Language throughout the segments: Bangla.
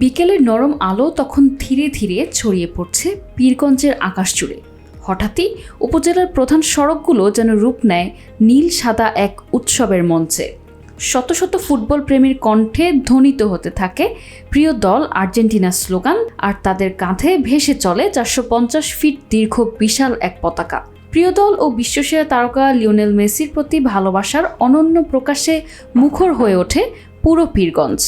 বিকেলের নরম আলো তখন ধীরে ধীরে ছড়িয়ে পড়ছে পীরগঞ্জের আকাশ জুড়ে। হঠাৎই উপজেলার প্রধান সড়কগুলো যেন রূপ নেয় নীল সাদা এক উৎসবের মঞ্চে। শত শত ফুটবল প্রেমীর কণ্ঠে ধ্বনিত হতে থাকে প্রিয় দল আর্জেন্টিনার স্লোগান, আর তাদের কাঁধে ভেসে চলে 450 ফিট দীর্ঘ বিশাল এক পতাকা। প্রিয় দল ও বিশ্বসেরা তারকা লিওনেল মেসির প্রতি ভালোবাসার অনন্য প্রকাশে মুখর হয়ে ওঠে পুরো পীরগঞ্জ।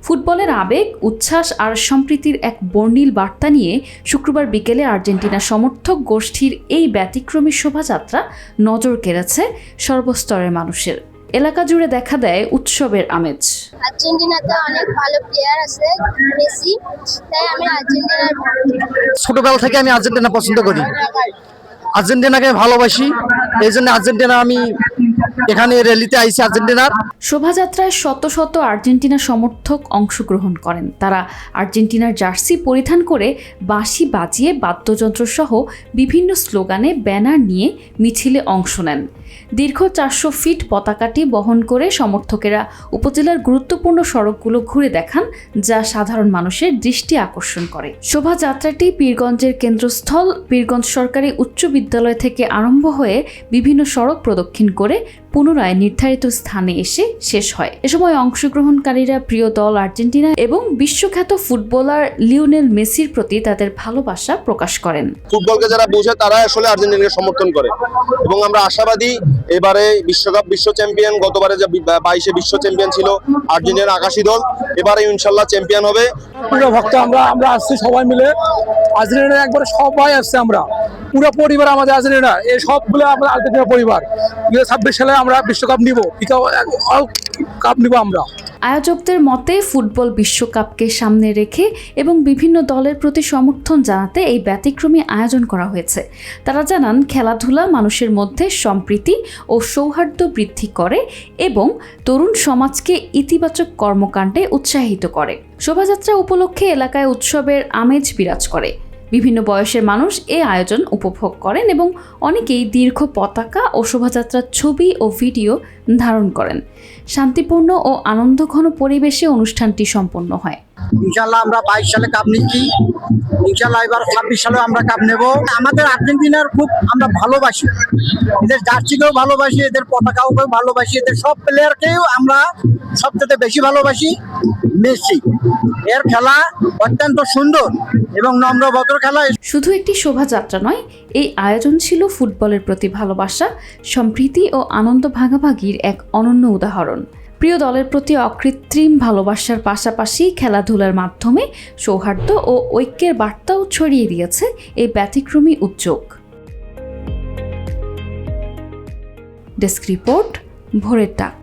ফুটবলের আবেগ, উচ্ছ্বাস আর সম্প্রীতির এক বর্ণিল বার্তা নিয়ে শুক্রবার বিকেলে আর্জেন্টিনা সমর্থক গোষ্ঠীর এই ব্যতিক্রমী শোভাযাত্রা নজর কেড়েছে সর্বস্তরের মানুষের। এলাকা জুড়ে দেখা দেয় উৎসবের আমেজ। আর্জেন্টিনাতে অনেক ভালো প্লেয়ার আছে, মেসি, তাই আমি আর্জেন্টিনার ছোটবেলা থেকে আমি আর্জেন্টিনা পছন্দ করি, আর্জেন্টিনাকে ভালোবাসি, এই জন্য আর্জেন্টিনা আমি এখানে র্যালিতে আইছি আর্জেন্টিনার। শোভাযাত্রায় শত শত আর্জেন্টিনা সমর্থক অংশগ্রহণ করেন। তারা আর্জেন্টিনার জার্সি পরিধান করে বাঁশি বাজিয়ে বাদ্যযন্ত্র সহ বিভিন্ন স্লোগানে ব্যানার নিয়ে মিছিলে অংশ নেন। দীর্ঘ 400 ফিট পতাকাটি বহন করে সমর্থকেরা উপজেলার গুরুত্বপূর্ণ সড়কগুলো ঘুরে দেখান, যা সাধারণ মানুষের দৃষ্টি আকর্ষণ করে। শোভাযাত্রাটি পীরগঞ্জের কেন্দ্রস্থল পীরগঞ্জ সরকারি উচ্চ বিদ্যালয় থেকে আরম্ভ হয়ে বিভিন্ন সড়ক প্রদক্ষিণ করে পুনরায় নির্ধারিত স্থানে এসে শেষ হয়। এ সময় অংশগ্রহণকারীরা প্রিয় দল আর্জেন্টিনা এবং বিশ্বখ্যাত ফুটবলার লিওনেল মেসির প্রতি তাদের ভালোবাসা প্রকাশ করেন। ফুটবলকে যারা বোঝে তারা আসলে আর্জেন্টিনাকে সমর্থন করে এবং আমরা আশাবাদী এবারে বিশ্বকাপ বিশ্ব চ্যাম্পিয়ন, গতবারে যে 22-এ বিশ্ব চ্যাম্পিয়ন ছিল আর্জেন্টিনার আকাশী দল, এবারে ইনশাল্লাহ চ্যাম্পিয়ন হবে। পুরো ভক্ত আমরা আসছি সবাই মিলে, আর্জেন্টিনা একবারে সবাই আসছে, আমরা পুরো পরিবার আমাদের আর্জেন্টিনা, এই সবগুলো আমরা আর্জেন্টিনা পরিবার। 2026 সালে আমরা বিশ্বকাপ নিব, কাপ নিব আমরা। আয়োজকদের মতে ফুটবল বিশ্বকাপকে সামনে রেখে এবং বিভিন্ন দলের প্রতি সমর্থন জানাতে এই ব্যতিক্রমী আয়োজন করা হয়েছে। তারা জানান, খেলাধুলা মানুষের মধ্যে সম্প্রীতি ও সৌহার্দ্য বৃদ্ধি করে এবং তরুণ সমাজকে ইতিবাচক কর্মকাণ্ডে উৎসাহিত করে। শোভাযাত্রা উপলক্ষে এলাকায় উৎসবের আমেজ বিরাজ করে। বিভিন্ন বয়সের মানুষ এই আয়োজন উপভোগ করেন এবং অনেকেই দীর্ঘ পতাকা ও শোভাযাত্রার ছবি ও ভিডিও ধারণ করেন। শান্তিপূর্ণ ও আনন্দঘন পরিবেশে অনুষ্ঠানটি সম্পন্ন হয়। ইনশাআল্লাহ আমরা 22 সালে কাপ নিচ্ছি, ইনশাআল্লাহ এবার 26 সালে আমরা কাপ নেব। আমাদের আর্জেন্টিনার খুব আমরা ভালোবাসি, এদের জার্সিকেও ভালোবাসি, এদের পতাকাও ভালোবাসি, এদের সব প্লেয়ারকেও আমরা সবচেয়ে বেশি ভালোবাসি মেসি। এর খেলা অত্যন্ত সুন্দর এবং নম্র ভদ্র খেলা। শুধু একটি শোভাযাত্রা নয়, এই আয়োজন ছিল ফুটবলের প্রতি ভালোবাসা, সম্প্রীতি ও আনন্দ ভাগাভাগির এক অনন্য উদাহরণ। প্রিয় দলের প্রতি অকৃত্রিম ভালোবাসার পাশাপাশি খেলাধুলার মাধ্যমে সৌহার্দ্য ও ঐক্যের বার্তাও ছড়িয়ে দিয়েছে এই ব্যতিক্রমী উদ্যোগ। ডেস্ক রিপোর্ট, ভোরের ডাক।